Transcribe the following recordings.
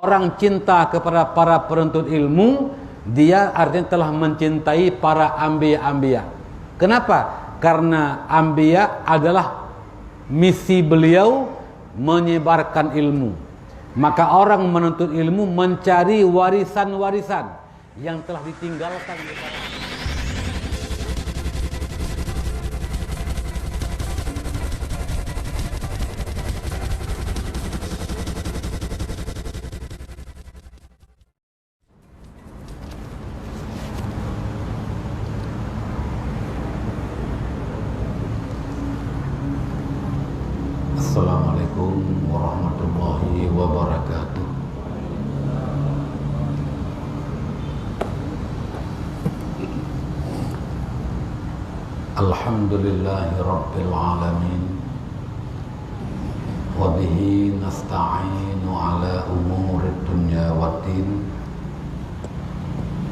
Orang cinta kepada para penuntut ilmu, dia artinya telah mencintai para anbiya. Kenapa? Karena anbiya adalah misi beliau menyebarkan ilmu. Maka orang menuntut ilmu mencari warisan-warisan yang telah ditinggalkan kepada Assalamualaikum warahmatullahi wabarakatuh. Alhamdulillahi rabbil alamin. Wa bihi nasta'inu ala umurid dunya waddin.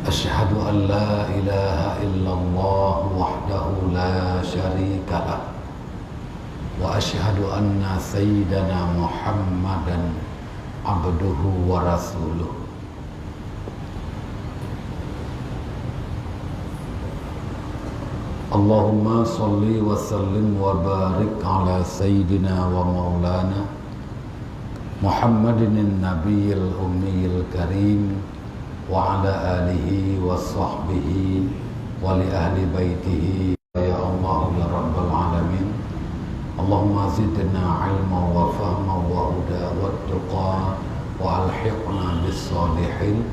Asyhadu an la ilaha illallah wahdahu la syarika lah. Wa asyhadu anna sayyidana Muhammadan abduhu wa rasuluh. Allahumma salli wa sallim wa barik ala sayyidina wa maulana Muhammadin nabiyil ummiyil karim wa ala alihi wa sahbihi wa li ahli baitihi ya Allah ya rabbal alamin. Allahumma zidna ilma wa fahma wa huda wa tuqa wa alhiqna bis salihin.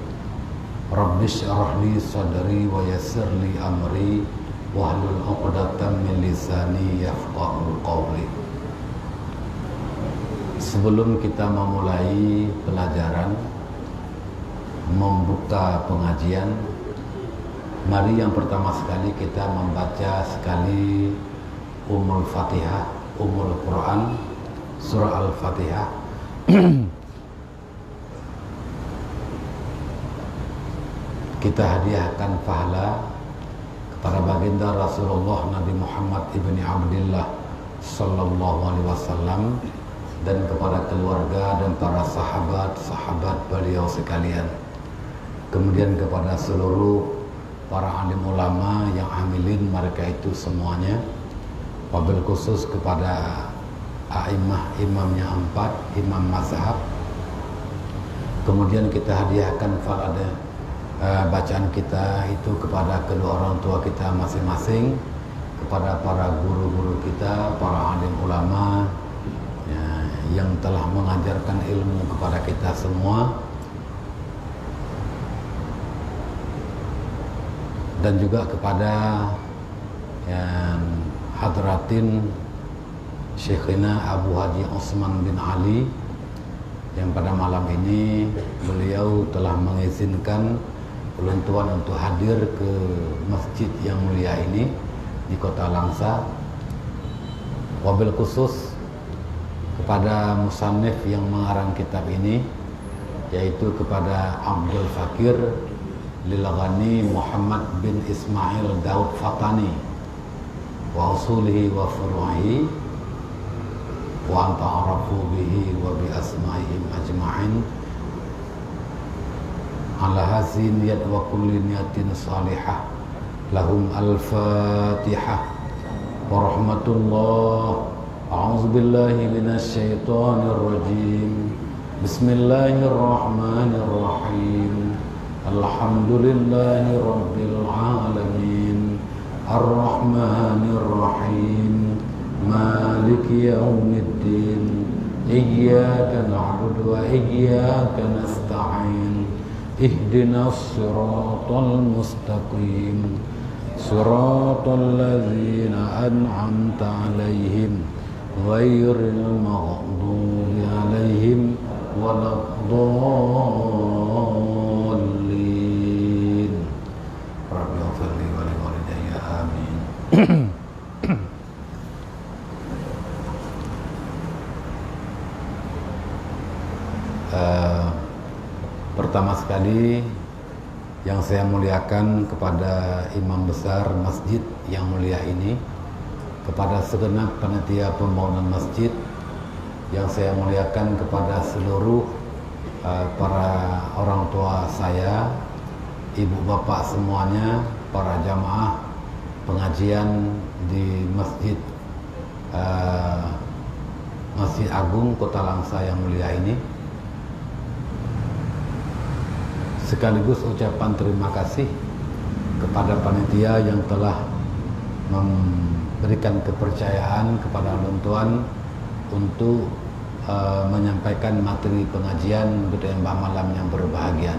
Rabbi syrah li sadri wa yassir li amri wahlul 'uqdatam min lisani yafqahu qawli. Sebelum kita memulai pelajaran, membuka pengajian, mari yang pertama sekali kita membaca sekali Fatihah, Quran, surah Al-Fatihah. Kita hadiahkan pahala kepada baginda Rasulullah Nabi Muhammad ibni Abdillah sallallahu alaihi wasallam dan kepada keluarga dan para sahabat beliau sekalian. Kemudian kepada seluruh para alim ulama yang amilin mereka itu semuanya. Wabil khusus kepada a'immah, imamnya 4, imam mazhab. Kemudian kita hadiahkan falada bacaan kita itu kepada kedua orang tua kita masing-masing, kepada para guru-guru kita, para alim ulama ya, yang telah mengajarkan ilmu kepada kita semua, dan juga kepada yang hadratin Syekhina Abu Haji Osman bin Ali yang pada malam ini beliau telah mengizinkan peluntuan untuk hadir ke masjid yang mulia ini di kota Langsa. Wabil khusus kepada musannif yang mengarang kitab ini, yaitu kepada Abdul Fakir Lilghani Muhammad bin Ismail Daud Fatani wa usulihi wa furu'ihi wa anta'arafu bihi wa bi asma'ihim ajma'in ala hazin niyat wa kulli niyatin salihah lahum al-fatihah wa rahmatullah. A'udzu billahi minasy syaithanir rajim. Bismillahirrahmanirrahim. Alhamdulillahi rabbil alamin. Ar-Rahmanir Rahim. Maliki yaumiddin. Iyyaka na'budu wa iyyaka nasta'in. Ihdinas siratal mustaqim. Siratal ladzina an'amta 'alaihim ghairil maghdubi 'alaihim waladdallin. Rabbi ighfirli wa li walidayya amin. Pertama sekali yang saya muliakan kepada imam besar masjid yang mulia ini, kepada segenap panitia pembangunan masjid, yang saya muliakan kepada seluruh para orang tua saya, ibu bapak semuanya, para jamaah pengajian di Masjid Agung Kota Langsa yang mulia ini. Sekaligus ucapan terima kasih kepada panitia yang telah memberikan kepercayaan kepada Tuan untuk menyampaikan materi pengajian pada malam yang berbahagia.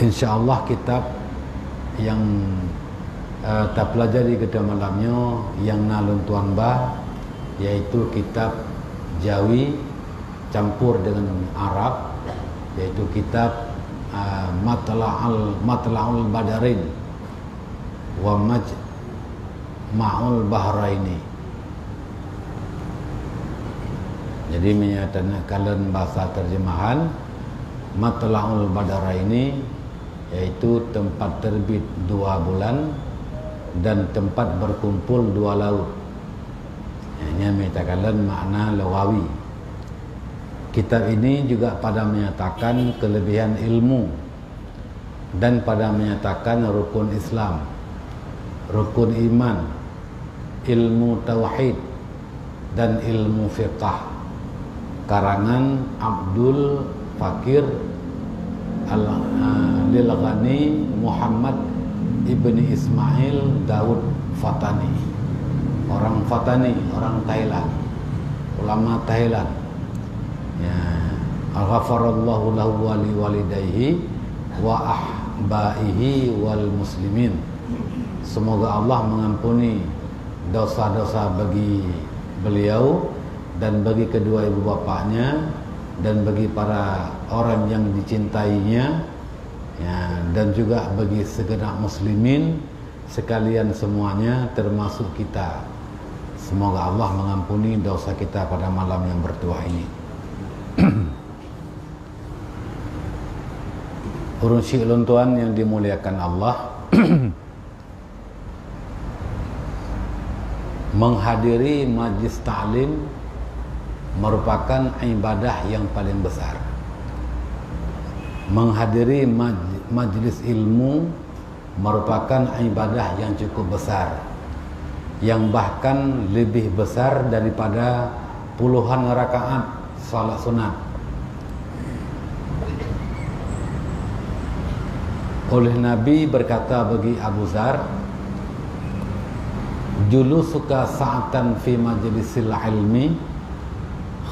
Insya Allah kitab yang tak pelajari pada malamnya yang nalun Tuan Bah, yaitu kitab Jawi campur dengan Arab, yaitu kitab Matla'ul Badarin wa Majma'ul Bahraini. Jadi menyatakan bahasa terjemahan Matla'ul Badaraini, yaitu tempat terbit 2 bulan dan tempat berkumpul 2 laut. Ini menyatakan makna lawawi. Kitab ini juga pada menyatakan kelebihan ilmu dan pada menyatakan rukun Islam, rukun iman, ilmu tauhid dan ilmu fiqh. Karangan Abdul Fakir Lilghani Muhammad Ibni Ismail Daud Fatani. Orang Fatani, orang Thailand, ulama Thailand. Ya, al-ghafarallahu lahu wa liwalidayhi wa ahbaihi wal muslimin. Semoga Allah mengampuni dosa-dosa bagi beliau dan bagi kedua ibu bapaknya dan bagi para orang yang dicintainya, ya, dan juga bagi segenap muslimin sekalian semuanya termasuk kita. Semoga Allah mengampuni dosa kita pada malam yang bertuah ini. Urun syi'lun tuan yang dimuliakan Allah, menghadiri majlis ta'lim merupakan ibadah yang paling besar. Menghadiri majlis ilmu merupakan ibadah yang cukup besar, yang bahkan lebih besar daripada puluhan rakaat salat sunat. Oleh Nabi berkata bagi Abu Dzar, julusuka sa'atan fi majlisil ilmi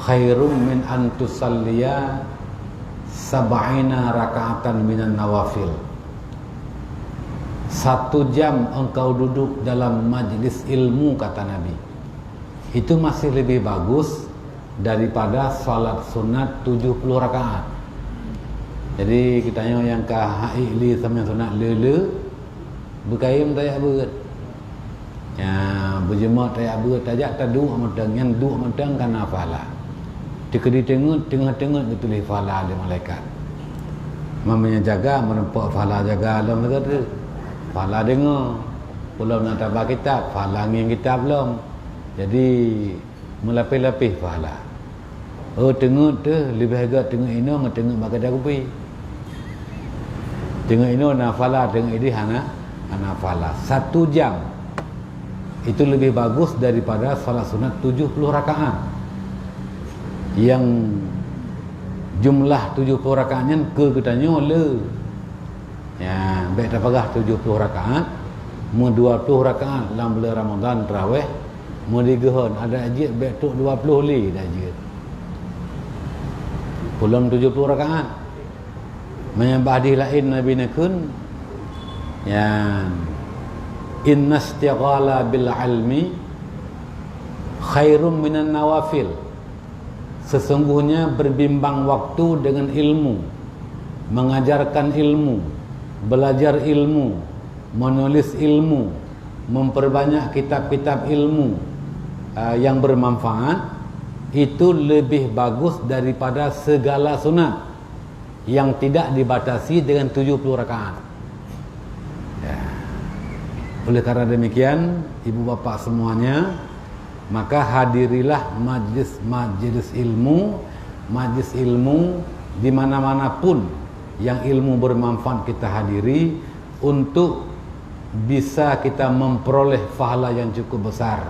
khairum min an tusalliya sab'ina raka'atan minan nawafil. 1 jam engkau duduk dalam majlis ilmu, kata Nabi, itu masih lebih bagus daripada salat sunat 70 rakaat. Jadi kitanya yang ke haili sama sunat lele berkaim tayak berat. Ya berjemaah tayak berat tajak taduk medang yang duk medang kan hafalah. Dikedi tengah-tengah ditulis fala oleh malaikat. Mamanya jaga menempak fala jaga alam kata. Fala dengar. Belum nak tabah kitab, fala ngin kitab belum. Jadi melapis-lapis fala. Oh tengok tu lebih agak tengok ini dengan tengok bagai kupi. Tengok ini ana fala, tengok ini ana fala. 1 jam. Itu lebih bagus daripada salat sunat 70 rakaat. Yang jumlah 70 rakaatnya ketanya le. Ya, baik dah pagah 70 rakaat, mu 20 rakaat dalam bulan Ramadan tarawih, mu digehon ada ajit baik tu 20 li dah ajit. Belum 70 rakaat. Menyembah di lain Nabi nakun. Ya. Inna istighala bil ilmi khairum minan nawafil. Sesungguhnya berbimbang waktu dengan ilmu, mengajarkan ilmu, belajar ilmu, menulis ilmu, memperbanyak kitab-kitab ilmu yang bermanfaat, itu lebih bagus daripada segala sunat yang tidak dibatasi dengan 70 rakaat. Ya. Oleh karena demikian, ibu bapa semuanya, maka hadirilah majlis ilmu majlis ilmu di mana-mana pun yang ilmu bermanfaat kita hadiri untuk bisa kita memperoleh pahala yang cukup besar.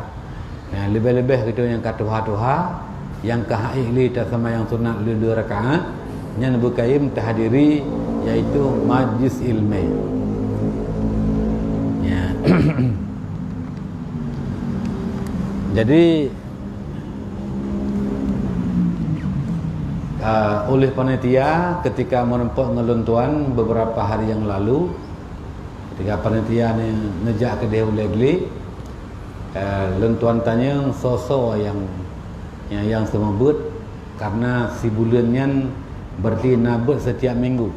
Lebih-lebih kita yang katuha-tuha, yang kahili ta sama yang sunat 2 rakaat, yang bukaim tahadiri yaitu majlis ilmu. Ya. Jadi oleh panitia ketika merempok ngeluntuan beberapa hari yang lalu, ketika panitia ni ngejak ke dia ulegli, lentuan tanya sosok yang semebut karena si bulannya berarti nabut setiap minggu.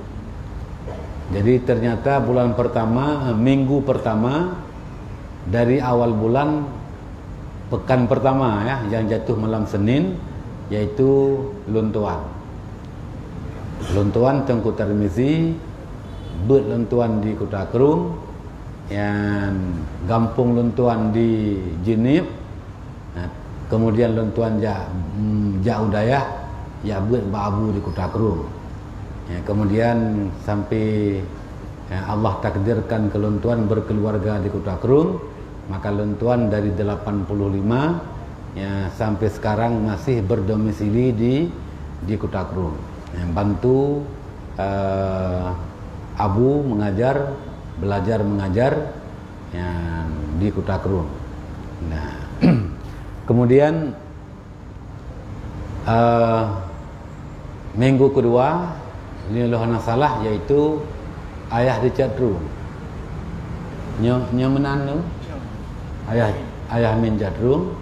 Jadi ternyata bulan pertama, minggu pertama dari awal bulan, pekan pertama ya, yang jatuh malam Senin, yaitu luntuan. Luntuan Tengku Tarmizi, bet luntuan di Kota Kerung, yang gampung luntuan di Jinib, kemudian luntuan Udayah, ya bet Baabu di Kota Kerung. Ya, kemudian sampai Allah takdirkan keluntuan berkeluarga di Kota Kerung, maka luntuan dari 85 ya, sampai sekarang masih berdomisili di Kota Kerung. Yang bantu Abu mengajar, belajar mengajar ya, di Kota Kerung. Nah, kemudian minggu kedua ini lohana salah, yaitu ayah di Catrung. Nyo menanu ayah min Catrung,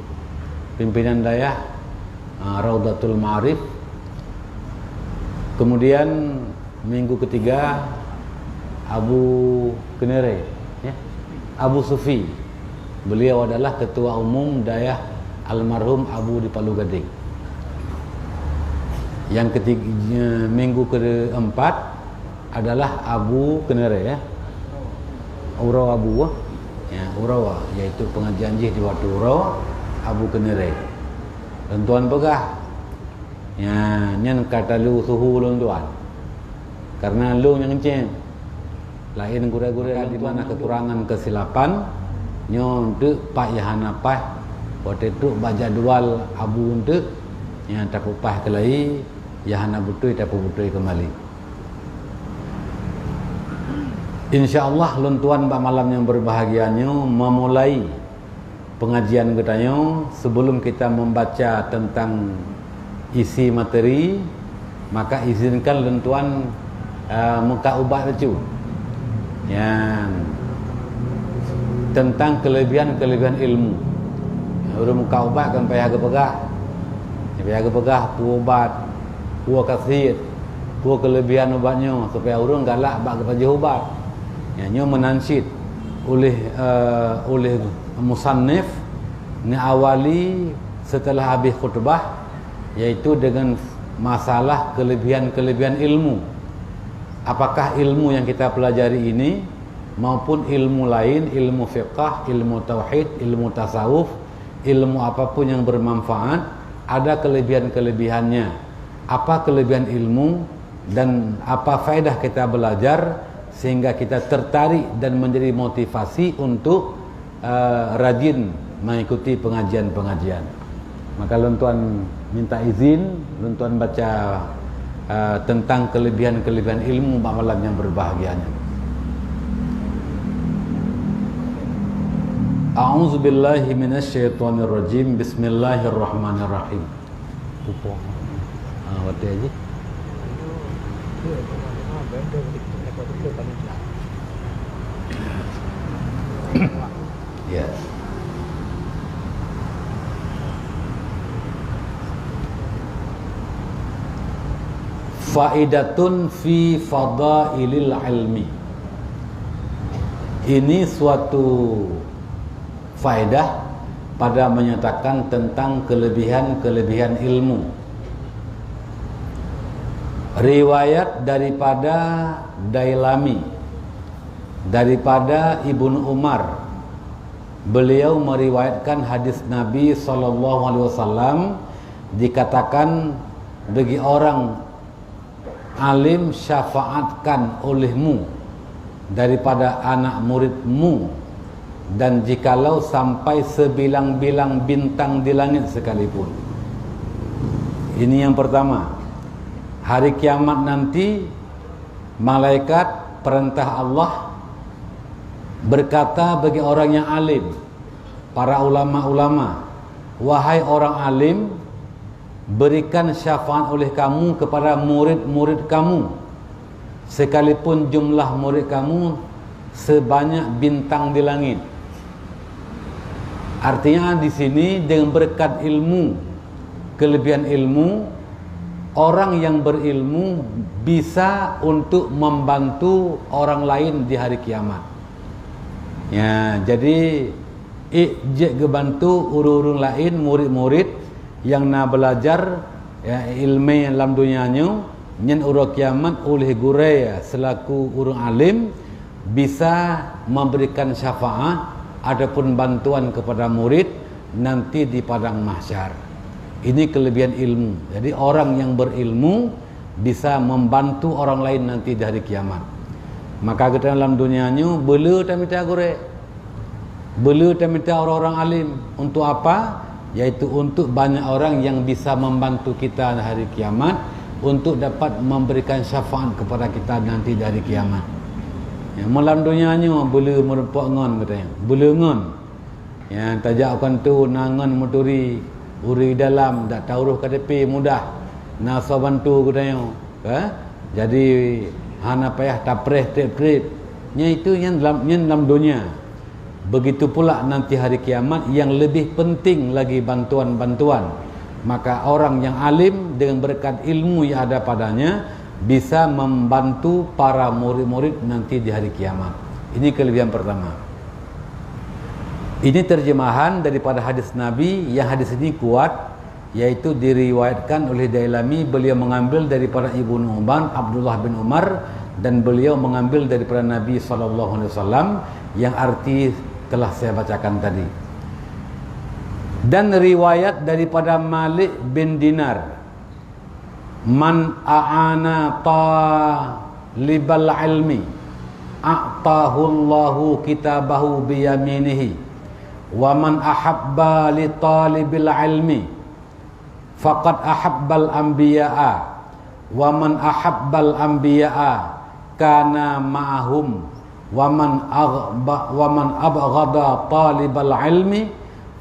pimpinan dayah Raudatul Ma'arif. Kemudian minggu ketiga Abu Kenere ya, Abu Sufi. Beliau adalah ketua umum dayah almarhum Abu di Palu Gading. Yang ketiga, minggu keempat adalah Abu Kenere ya, Urawa Abu ya, Urawa, yaitu pengajian di waktu Urawa Abu Kenere. Lentuan pegah ya, nyan kata lu suhu lentuan karena lu yang kencing lain gura-gura di mana kekurangan kesilapan nyo untuk pak yahana pah waktu itu baca dual Abu untuk yang tak upah kelai yahana butui tak butui kembali. InsyaAllah luntuan pak malam yang berbahagianya memulai pengajian katanya. Sebelum kita membaca tentang isi materi, maka izinkan luntuan muka ubat lucu yang tentang kelebihan-kelebihan ilmu. Urang muka ubat kan payah pegah pu ubat, pu kasih, pu kelebihan ubatnya supaya urang galak bak kepada ubat. Ya, nyo menansyid oleh musannif ni awali setelah habis khutbah, yaitu dengan masalah kelebihan-kelebihan ilmu. Apakah ilmu yang kita pelajari ini maupun ilmu lain, ilmu fiqh, ilmu tauhid, ilmu tasawuf, ilmu apapun yang bermanfaat, ada kelebihan-kelebihannya. Apa kelebihan ilmu dan apa faedah kita belajar sehingga kita tertarik dan menjadi motivasi untuk rajin mengikuti pengajian-pengajian. Maka luntuan minta izin, luntuan baca tentang kelebihan-kelebihan ilmu malam yang berbahagianya. A'udzubillahi minasyaitonirrajim. Bismillahirrahmanirrahim. Pupo. Wate aja. Ya. Faidatun fi fadailil ilmi. Ini suatu faedah pada menyatakan tentang kelebihan-kelebihan ilmu. Riwayat daripada Dailami, daripada Ibnu Umar, beliau meriwayatkan hadis Nabi SAW, dikatakan bagi orang alim syafaatkan olehmu daripada anak muridmu, dan jikalau sampai sebilang-bilang bintang di langit sekalipun. Ini yang pertama. Hari kiamat nanti malaikat perintah Allah berkata bagi orang yang alim, para ulama-ulama, wahai orang alim, berikan syafaat oleh kamu kepada murid-murid kamu, sekalipun jumlah murid kamu sebanyak bintang di langit. Artinya di sini dengan berkat ilmu, kelebihan ilmu, orang yang berilmu bisa untuk membantu orang lain di hari kiamat. Ya, jadi ijek gebantu urung-urung lain, murid-murid yang nak belajar ya, ilmu dalam dunianya, nyen urang kiamat oleh gurai selaku urang alim bisa memberikan syafaat ataupun bantuan kepada murid nanti di padang mahsyar. Ini kelebihan ilmu. Jadi orang yang berilmu bisa membantu orang lain nanti di hari kiamat. Maka kita dalam dunianya bela tak minta gorek, bela tak minta orang-orang alim. Untuk apa? Yaitu untuk banyak orang yang bisa membantu kita di hari kiamat, untuk dapat memberikan syafaat kepada kita nanti di hari kiamat. Ya, malam dunianya bela merempak ngon katanya, bela ngon. Ya, tajakkan tu nangan muturi uri dalam tak taruh KTP mudah. Nasa bantu katanya. Jadi hana payah tapreh trip-trip. Nya itu yang dalam dunia. Begitu pula nanti hari kiamat yang lebih penting lagi bantuan-bantuan. Maka orang yang alim dengan berkat ilmu yang ada padanya bisa membantu para murid-murid nanti di hari kiamat. Ini kelebihan pertama. Ini terjemahan daripada hadis Nabi, yang hadis ini kuat, yaitu diriwayatkan oleh Dailami. Beliau mengambil daripada Ibnu Umar, Abdullah bin Umar, dan beliau mengambil daripada Nabi SAW, yang arti telah saya bacakan tadi. Dan riwayat daripada Malik bin Dinar, man a'ana talibal ilmi a'tahu Allahu kitabahu biyaminihi, wa man ahabba li talibil ilmi faqad ahabbal anbiya'a, wa man ahabbal anbiya'a kana ma'ahum, wa man abghada talibal ilmi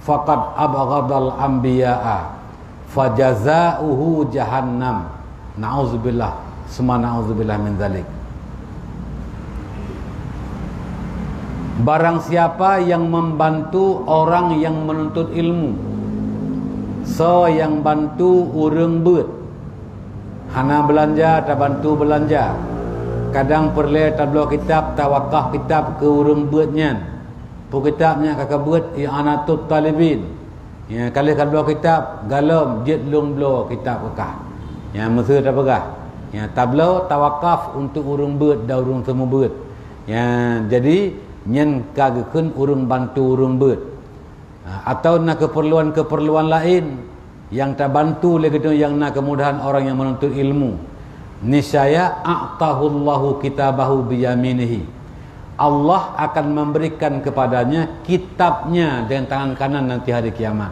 faqad abghadal anbiya'a fajazaohu jahannam. Na'udzubillah, summa na'udzubillah min dzalik. Barang siapa yang membantu orang yang menuntut ilmu, so yang bantu urang beut, hana belanja tak bantu belanja, kadang perle tablo kitab tawakah kitab ke urang beutnya, pu kitabnya kakak beut i'anatut talibin, ya kali tablo kitab galom jet lung blo kitab kakah, ya mesir tak pegah, ya tablo tawakaf untuk urang beut da urang temu beut, ya jadi nyen kagekeun urang bantu urang beut, atau nak keperluan-keperluan lain yang tak bantu lagi yang nak kemudahan orang yang menuntut ilmu, niscaya a'tahullahu kitabahu biyaminihi, Allah akan memberikan kepadanya kitabnya dengan tangan kanan nanti hari kiamat.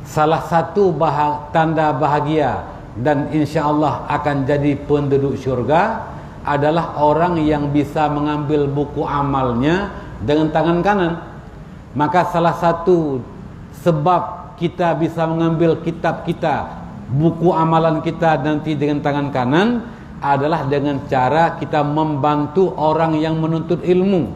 Salah satu tanda bahagia dan insya-Allah akan jadi penduduk syurga adalah orang yang bisa mengambil buku amalnya dengan tangan kanan. Maka salah satu sebab kita bisa mengambil kitab kita, buku amalan kita nanti dengan tangan kanan adalah dengan cara kita membantu orang yang menuntut ilmu.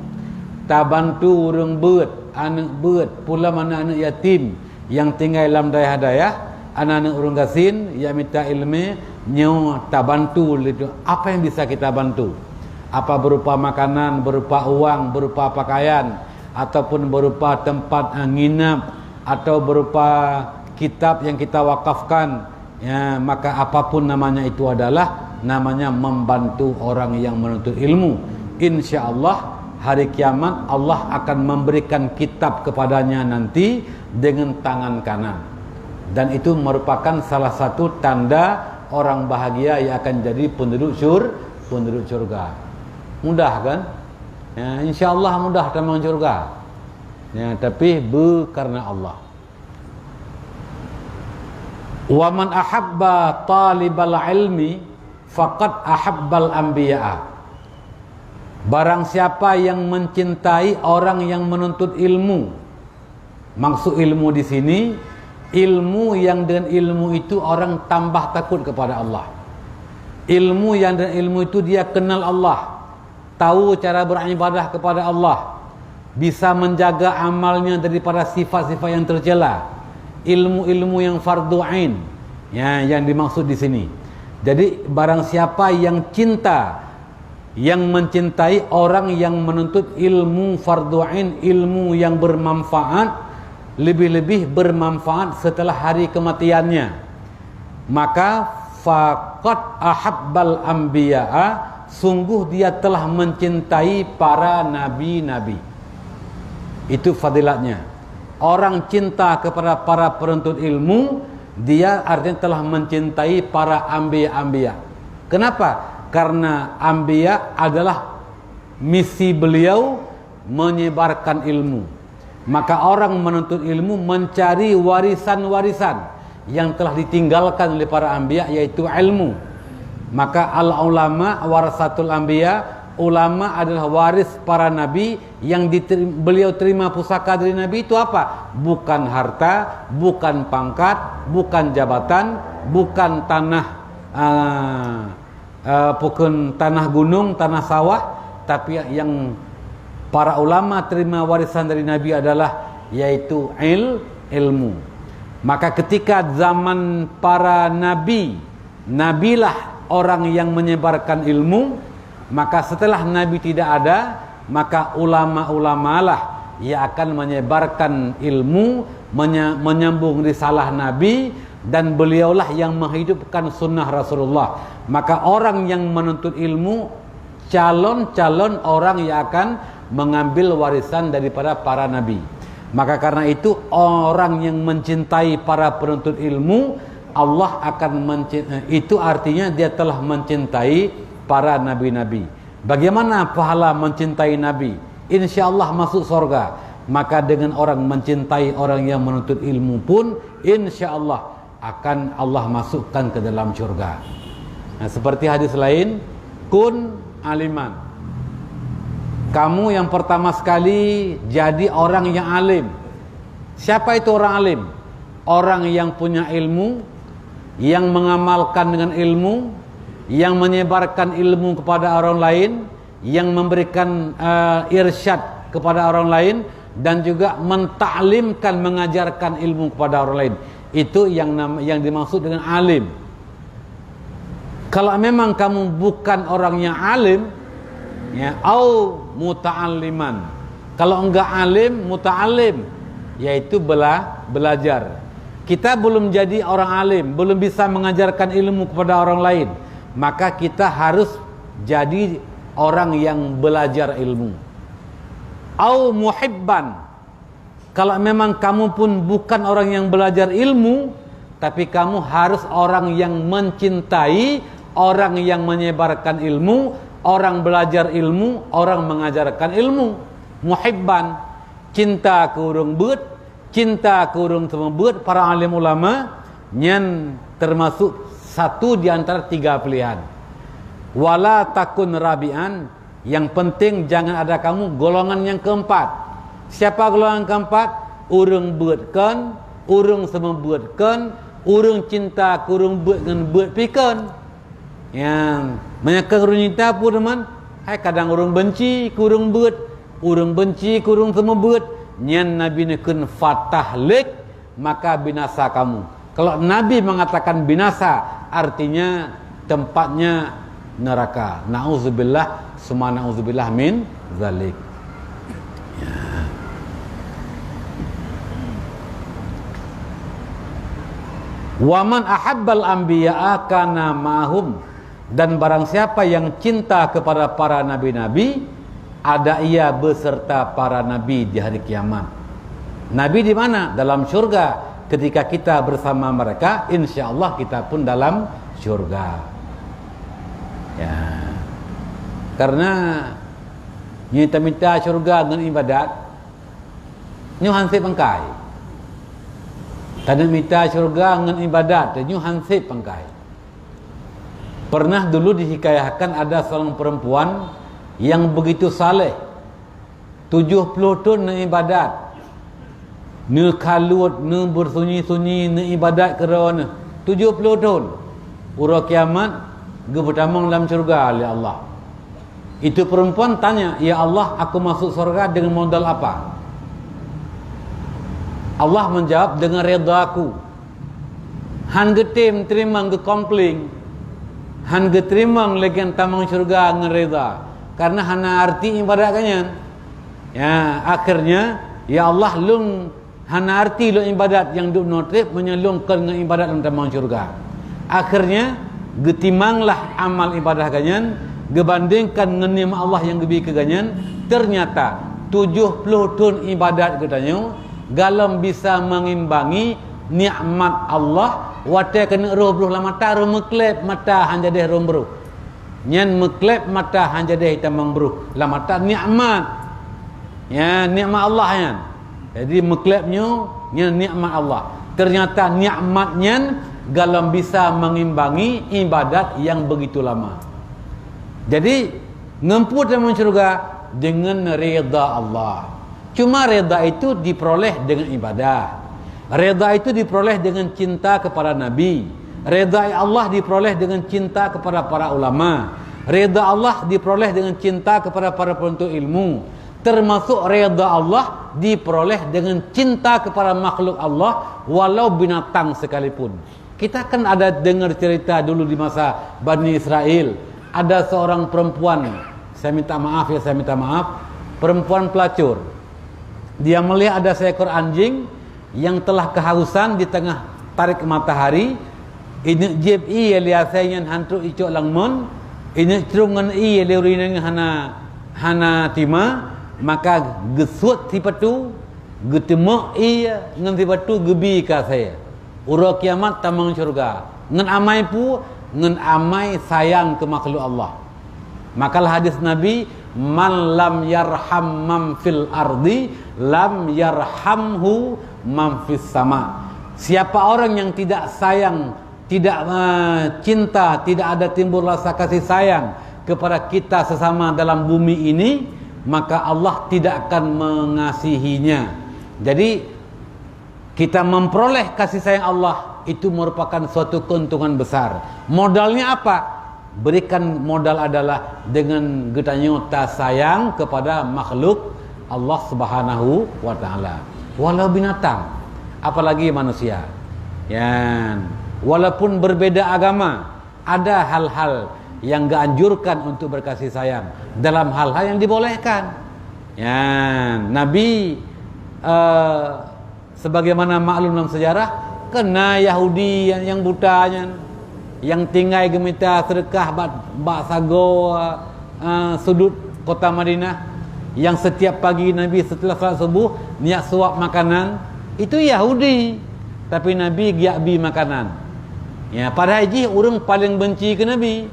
Ta bantu urang beut, anak beut, pula mana anak yatim yang tinggal dalam daerah-daerah, anak-anak urang gasin yang minta ilmu, nyo ta bantu itu. Apa yang bisa kita bantu? Apa berupa makanan, berupa uang, berupa pakaian, ataupun berupa tempat nginap, atau berupa kitab yang kita wakafkan, ya, maka apapun namanya itu adalah namanya membantu orang yang menuntut ilmu. InsyaAllah hari kiamat Allah akan memberikan kitab kepadanya nanti dengan tangan kanan, dan itu merupakan salah satu tanda orang bahagia yang akan jadi penduduk surga. Mudah kan? Ya, insya-Allah mudah tamang surga. Ya, tapi karena Allah. Wa man ahabba talibal ilmi faqad ahabbal anbiya'a. Barang siapa yang mencintai orang yang menuntut ilmu. Maksud ilmu di sini, ilmu yang dengan ilmu itu orang tambah takut kepada Allah. Ilmu yang dengan ilmu itu dia kenal Allah, tahu cara beribadah kepada Allah, bisa menjaga amalnya daripada sifat-sifat yang tercela. Ilmu-ilmu yang fardu ain, ya, yang dimaksud di sini. Jadi barang siapa yang cinta, yang mencintai orang yang menuntut ilmu fardu ain, ilmu yang bermanfaat, lebih-lebih bermanfaat setelah hari kematiannya, maka faqad ahabbal anbiya'a, sungguh dia telah mencintai para nabi-nabi. Itu fadilatnya. Orang cinta kepada para penuntut ilmu, dia artinya telah mencintai para anbiya'. Kenapa? Karena anbiya adalah misi beliau menyebarkan ilmu. Maka orang menuntut ilmu mencari warisan-warisan yang telah ditinggalkan oleh para anbiya, yaitu ilmu. Maka al-ulama warasatul anbiya, ulama adalah waris para nabi. Yang beliau terima pusaka dari nabi itu apa? Bukan harta, bukan pangkat, bukan jabatan, bukan bukan tanah gunung, tanah sawah, tapi yang para ulama terima warisan dari nabi adalah yaitu ilmu. Maka ketika zaman para nabi, nabilah orang yang menyebarkan ilmu. Maka setelah nabi tidak ada, maka ulama-ulamalah yang akan menyebarkan ilmu, menyambung risalah nabi, dan beliaulah yang menghidupkan sunnah Rasulullah. Maka orang yang menuntut ilmu, calon-calon orang yang akan mengambil warisan daripada para nabi. Maka karena itu orang yang mencintai para penuntut ilmu, Allah akan itu artinya dia telah mencintai para nabi-nabi. Bagaimana pahala mencintai nabi? InsyaAllah masuk surga. Maka dengan orang mencintai orang yang menuntut ilmu pun, InsyaAllah akan Allah masukkan ke dalam surga. Nah, seperti hadis lain, kun aliman. Kamu yang pertama sekali jadi orang yang alim. Siapa itu orang alim? Orang yang punya ilmu, yang mengamalkan dengan ilmu, yang menyebarkan ilmu kepada orang lain, yang memberikan irsyad kepada orang lain, dan juga mentaklimkan, mengajarkan ilmu kepada orang lain. Itu yang dimaksud dengan alim. Kalau memang kamu bukan orang yang alim, ya, au muta'alliman. Kalau enggak alim, muta'allim, yaitu belajar. Kita belum jadi orang alim, belum bisa mengajarkan ilmu kepada orang lain, maka kita harus jadi orang yang belajar ilmu. Au muhibban. Kalau memang kamu pun bukan orang yang belajar ilmu, tapi kamu harus orang yang mencintai, orang yang menyebarkan ilmu, orang belajar ilmu, orang mengajarkan ilmu. Muhibban, cinta ke urang beut, cinta ke urang semua beut. Para alim ulama nyen termasuk satu di antara tiga pilihan. Wala takun rabi'an, yang penting jangan ada kamu golongan yang keempat. Siapa golongan keempat? Urang beutkan, urang semua beutkan, urang cinta ke urang beut dengan beut pikeun. Yang menyakang urang cinta pun teman, hai kadang urang benci ke urang beut, urang benci ke urang semua beut. Nyen Nabi nekeun fatahlik, maka binasa kamu. Kalau Nabi mengatakan binasa, artinya tempatnya neraka. Na'udzubillah, summa na'udzubillah min zalik. Ya. Waman ahabbal anbiya'a kana ma'hum, dan barang siapa yang cinta kepada para nabi-nabi, ada ia beserta para nabi di hari kiamat. Nabi di mana? Dalam surga. Ketika kita bersama mereka, insyaallah kita pun dalam syurga. Ya. Karena kita minta syurga dengan ibadat, nyu hansip pangkai. Tanda minta syurga dengan ibadat, nyu hansip pangkai. Pernah dulu dihikayahkan ada seorang perempuan yang begitu saleh, 70 tahun nak ibadat, ne kalut, ne bersunyi-sunyi, ne ibadat kerana 70 tahun. Urang kiamat ge bertamang dalam syurga oleh Allah. Itu perempuan tanya, "Ya Allah, aku masuk surga dengan modal apa?" Allah menjawab, "Dengan redha aku." Han getim terima ge kompling. Han geterima lagi tamang syurga dengan redha. Karena hana arti ibadat kanyan. Ya, akhirnya ya Allah lung hana arti lu ibadat yang duk notrip menyelungkan dengan ibadat dalam tamang syurga. Akhirnya getimanglah amal ibadah kanyan gebandingkan dengan nikmat Allah yang gebi ke kanyan, ternyata 70 tahun ibadat katanya galam bisa mengimbangi nikmat Allah. Wate kena roh bruh la mata roh meklep mata han jadi roh bruh. Nyan meklep mata han jadi tamang bruh la mata nikmat. Ya, nikmat Allah yan. Jadi meklepnya nya nikmat Allah. Ternyata nikmatnya galam bisa mengimbangi ibadat yang begitu lama. Jadi ngempu dalam syurga dengan redha Allah. Cuma redha itu diperoleh dengan ibadah. Redha itu diperoleh dengan cinta kepada Nabi. Redha Allah diperoleh dengan cinta kepada para ulama. Redha Allah diperoleh dengan cinta kepada para penuntut ilmu. Termasuk redha Allah diperoleh dengan cinta kepada makhluk Allah, walau binatang sekalipun. Kita kan ada dengar cerita dulu di masa Bani Israel, ada seorang perempuan, saya minta maaf, perempuan pelacur. Dia melihat ada seekor anjing yang telah kehausan di tengah tarik matahari. Ini jeb ia liasainya hantu icok langmon, ini cerungan ia leurinang hana tima. Maka gesut si patu getemak ia ngan si patu gebi ka saya ura kiamat tamang syurga ngan amai pu ngan amai sayang ke makhluk Allah. Makalah hadis Nabi, man lam yarham man fil ardi lam yarhamhu man fis sama. Siapa orang yang tidak sayang, tidak cinta, tidak ada timbul rasa kasih sayang kepada kita sesama dalam bumi ini, maka Allah tidak akan mengasihinya. Jadi kita memperoleh kasih sayang Allah itu merupakan suatu keuntungan besar. Modalnya apa? Berikan modal adalah dengan getanyota sayang kepada makhluk Allah Subhanahu wa taala. Walau binatang, apalagi manusia. Ya, walaupun berbeda agama, ada hal-hal yang dianjurkan untuk berkasih sayang dalam hal-hal yang dibolehkan. Ya, Nabi sebagaimana maklum dalam sejarah, kena Yahudi yang butanya, yang tinggal gemita sedekah bak sago sudut kota Madinah, yang setiap pagi Nabi setelah salat subuh niat suap makanan, itu Yahudi, tapi Nabi giabi makanan. Ya, pada haji orang paling benci ke Nabi.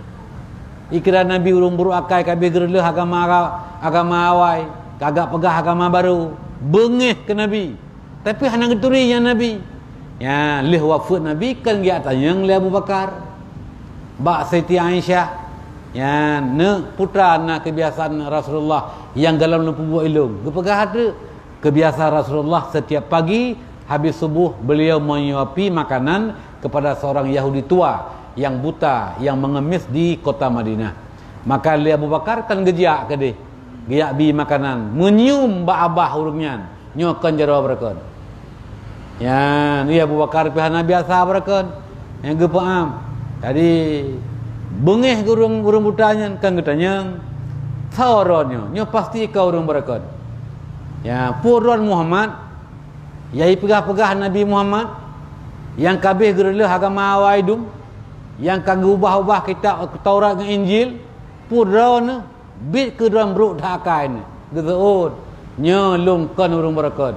Ikra Nabi urung buru akai kabeh gerle agama awai, kagak pegah agama baru, bengeh ke Nabi. Tapi hana geturi yang Nabi. Ya, leh wafat Nabi kan dia tanyang le Abu Bakar. Bak Siti Aisyah. Ya, ne putra na kebiasaan Rasulullah yang galam lempu buat ilung. Gepegah ada kebiasaan Rasulullah setiap pagi habis subuh beliau menyuapi makanan kepada seorang Yahudi tua yang buta, yang mengemis di kota Madinah. Maka li Abu Bakar kan gejiak ke dia, gejiak bi makanan, menyium ba abah urungnya, nyokan jero berkon. Ya, ni Abu Bakar pihana biasa berkon, yang gepaam. Tadi bengeh urung butanya kan getanya, sauronyo, nyo pasti kau urung berkon. Ya, puruan Muhammad, yai pegah-pegah Nabi Muhammad, yang kabeh gerele agama awaidum, yang kagak ubah-ubah kitab Taurat dengan Injil, purana bit ke dalam ruk dhakai ni gezeun nyelungkan urung berakon.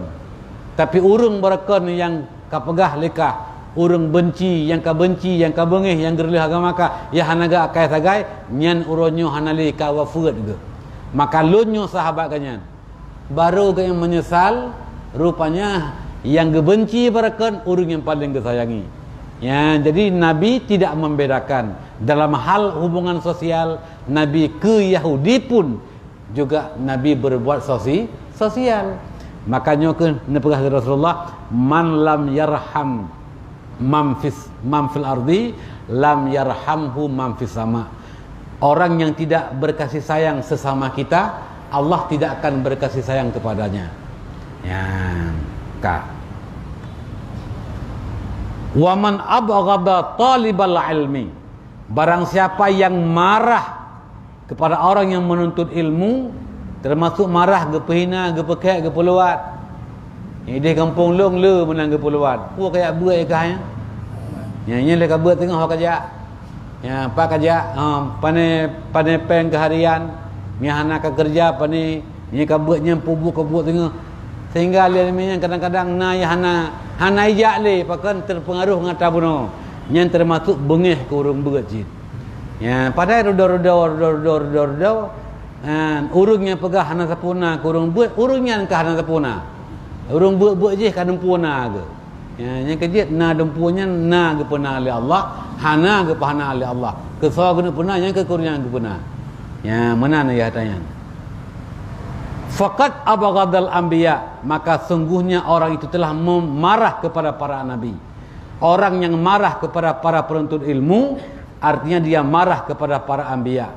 Tapi urung berakon yang kapegah lekah urang benci yang ka bengih yang gerlih agama ka ya hanaga akai sagai nyan uronyo hanali ka wafud ge. Maka lunyo sahabat kanyan. Baru ke yang menyesal rupanya yang gebenci barakan urang yang paling kesayangi. Ya, jadi Nabi tidak membedakan dalam hal hubungan sosial. Nabi ke Yahudi pun juga Nabi berbuat sosial. Makanya ke nepegah Rasulullah, man lam yarham man fil ardi lam yarhamhu man fis sama. Orang yang tidak berkasih sayang sesama kita, Allah tidak akan berkasih sayang kepadanya. Ya, Kak. Wa man abghada talibal ilmi, barang siapa yang marah kepada orang yang menuntut ilmu, termasuk marah ke pehina, ke pekek, ke peluat. Ini kampung long le menang ke peluat. Pu kayak buat ikah ya. Nya le ka buat tengah kerja. Ya, apa kerja? Pane pen keharian. Nya hana ka kerja pane nya ka buat nya pubu ka buat tengah. Sehingga le nya kadang-kadang na ya hana ijak le pakan terpengaruh ngata buno. Nya termasuk bengih ke urang beut jin. Ya, padahal rodor urungnya pegah hana sapuna ke urang beut, urungnya ke hana sapuna. Urang beut je kan dempuna ke. Ya, yang kejit na dempunya na ke pena oleh Allah, hana ke pahana oleh Allah. Ke so guna pena yang ke kurnya ke pena. Ya, mana na ya tanya. Faqat abghadal anbiya, maka sungguhnya orang itu telah marah kepada para nabi. Orang yang marah kepada para penuntut ilmu artinya dia marah kepada para anbiya.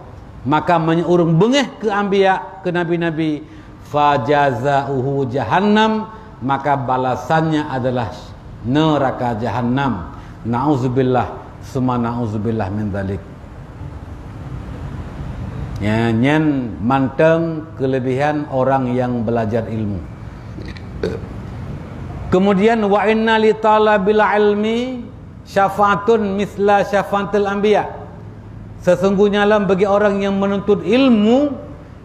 Maka urung bengeh ke anbiya, ke nabi-nabi, fajazauhu jahannam, maka balasannya adalah neraka jahannam. Nauzubillah summa nauzubillah min dzalik. Ya, nyen manteng kelebihan orang yang belajar ilmu. Kemudian wa inna li talabil ilmi syafaatun misla syafaatil anbiya. Sesungguhnya lah bagi orang yang menuntut ilmu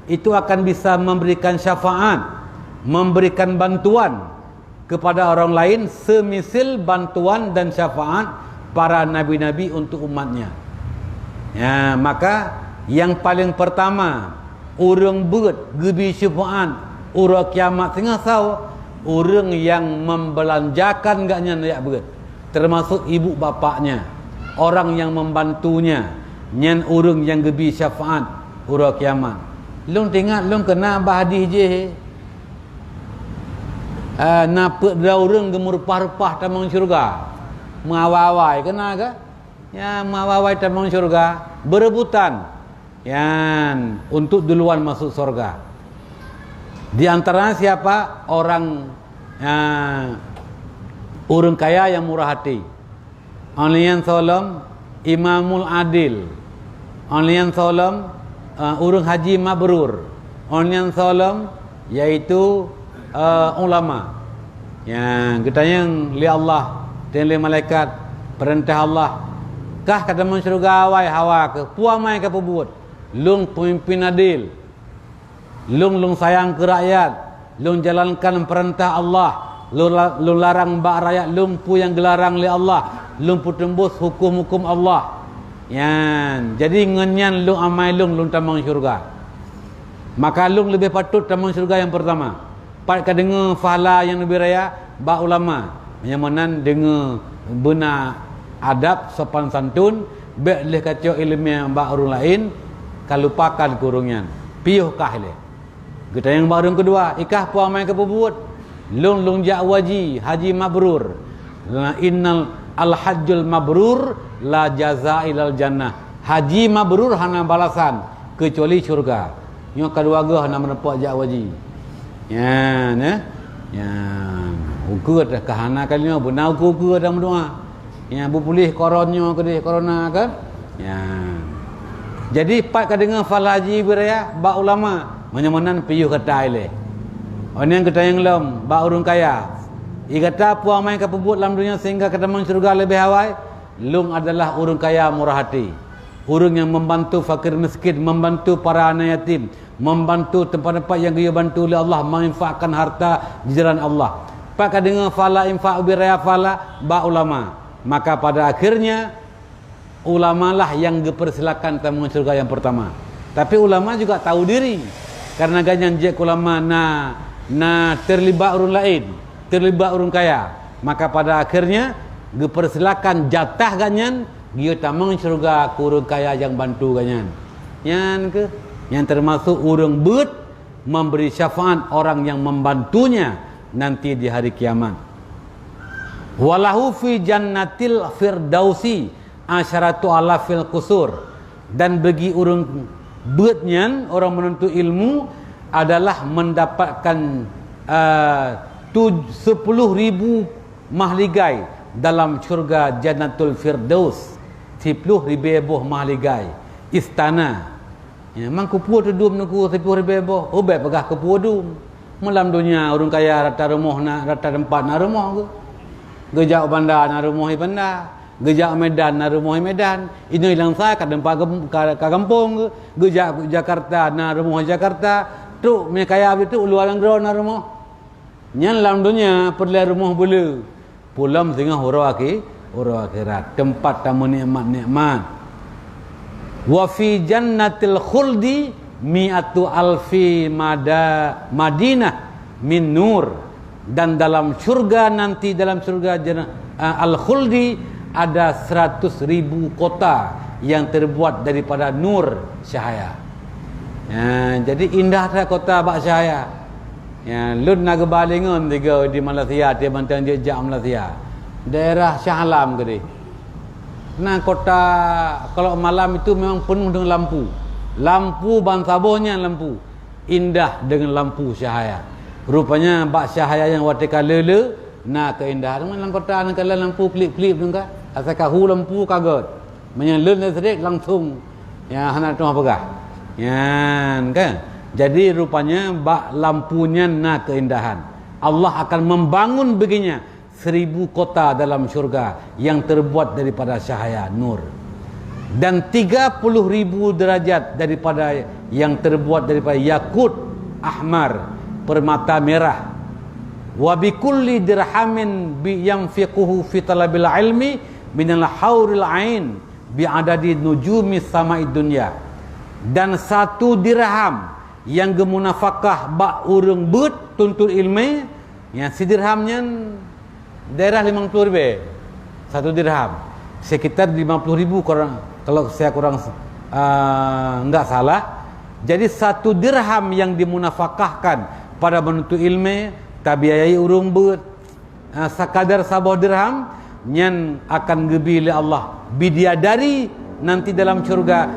itu akan bisa memberikan syafaat, memberikan bantuan kepada orang lain semisil bantuan dan syafaat para nabi-nabi untuk umatnya. Ya, maka yang paling pertama urang beut gebi syafaat urang kiamat tengah sau urang yang membelanjakan gaknya nak beut, termasuk ibu bapaknya, orang yang membantunya, nyen urang yang gebi syafaat urang kiamat. Long tengok long kena bahadih je. Napa daurang gemurpah-rupah tamang syurga. Mengawai kena ke? Ya, mengawai tamang syurga berebutan. Yan untuk duluan masuk surga. Di antaranya siapa? Orang orang kaya yang murah hati. Onlian salam imamul adil. Onlian salam orang haji mabrur. Onlian salam yaitu ulama. Yang kita yang li Allah dan li malaikat perintah Allah. Kah kata man syurga awai hawa ke puamai ke pebut. Lung pemimpin adil, lung sayang ke rakyat, lung jalankan perintah Allah, lung larang bak rakyat, lung pu yang gelarang oleh Allah, lung pu tembus hukum-hukum Allah. Yan, jadi ngenyan lung amai lung tamang syurga. Maka lung lebih patut tamang syurga yang pertama. Pat ka dengar fahala yang lebih raya bak ulama, yang mana dengar benar adab sopan santun, baik leh kacau ilmu bak orang lain. Kalupakan kurungan piuh kahle. Kita yang baru kedua ikah puang main ke pebut lung jak haji mabrur. Innal al hajjul mabrur la jaza ilal jannah. Haji mabrur hana balasan kecuali syurga. Nyo kedua gah hana menepuk jak waji. Ya ne. Ya ukur dah kahana kalinya benar ukur dah mendoa. Ya bu pulih koronnya ke corona kan. Ya. Jadi pat ka dengar fal haji beraya ba ulama menyamanan piyu kata ile. Orang yang kata yang lem ba urang kaya. I kata puang main ka pebut dalam dunia sehingga kata man surga lebih hawai. Lung adalah urang kaya murah hati. Urang yang membantu fakir miskin, membantu para anak yatim, membantu tempat-tempat yang dia bantu oleh Allah, menginfakkan harta di jalan Allah. Pat ka dengar fala infak beraya fala ba ulama. maka pada akhirnya ulama lah yang dipersilakan tamu surga yang pertama. Tapi ulama juga tahu diri, karena ganyan je ulama na terlibat urun lain, terlibat urun kaya, maka pada akhirnya dipersilakan jatah ganyan dia tamu surga kurun kaya yang bantu ganyan. Yang termasuk urang beut memberi syafaat orang yang membantunya nanti di hari kiamat. Walahu fi jannatil firdausi asyaratu alafil qusur, dan bagi urang beutnya, orang menuntut ilmu adalah mendapatkan 10.000 mahligai dalam syurga Jannatul Firdaus. 10.000 mahligai istana. Ya, mang kupu tu dum nuku 10.000 obat pegah kupu dum. Malam dunia orang kaya rata rumah nak rata tempat nak rumah ke. Gejak bandar nak rumah bandar. Gejak Medan nak rumah Medan. Ini hilang saya kat tempat ke kampung ke. Gejak Jakarta nak rumah Jakarta. Tu me kaya itu luar negara nak rumah. Nyan dalam dunia perlu rumah bulu. Pulam tengah huruf akhirat. Tempat tamu nikmat-nikmat. Wa fi jannatil khuldi mi'atu alfi madinah min nur, dan dalam surga nanti, dalam surga al-khuldi ada 100.000 kota yang terbuat daripada nur cahaya. Jadi indah dah kota bak cahaya. Lun nak balingun tiga di Malaysia, dia bantang jejak Malaysia. Daerah Shah Alam ke dia. Nah, kota kalau malam itu memang penuh dengan lampu. Lampu bansabohnya lampu. Indah dengan lampu cahaya. Rupanya bak cahaya yang watika lele, nah keindahan dalam kota nak kalau lampu klip-klip tu kan. Asalkan hu lampu kaget. Menyelun sedikit langsung ya hendak tu apa kan. Jadi rupanya bak lampunya nak keindahan. Allah akan membangun begininya 1.000 kota dalam syurga yang terbuat daripada cahaya nur, dan 30.000 derajat daripada yang terbuat daripada yakut ahmar, permata merah. Wa bikulli dirhamin bi yanfiquhu fi talabil ilmi minal hauril ain bi adadi nujumi sama'id dunya, dan 1 dirham yang gemunafakah bak urang beut tuntut ilmu, yang si dirhamnya daerah 50.000, 1 dirham sekitar 50.000 kurang, kalau saya kurang enggak salah. Jadi 1 dirham yang dimunafakahkan pada menuntut ilmu tabiayai urung beut sekadar 1 dirham yang akan gebili Allah bidadari nanti dalam syurga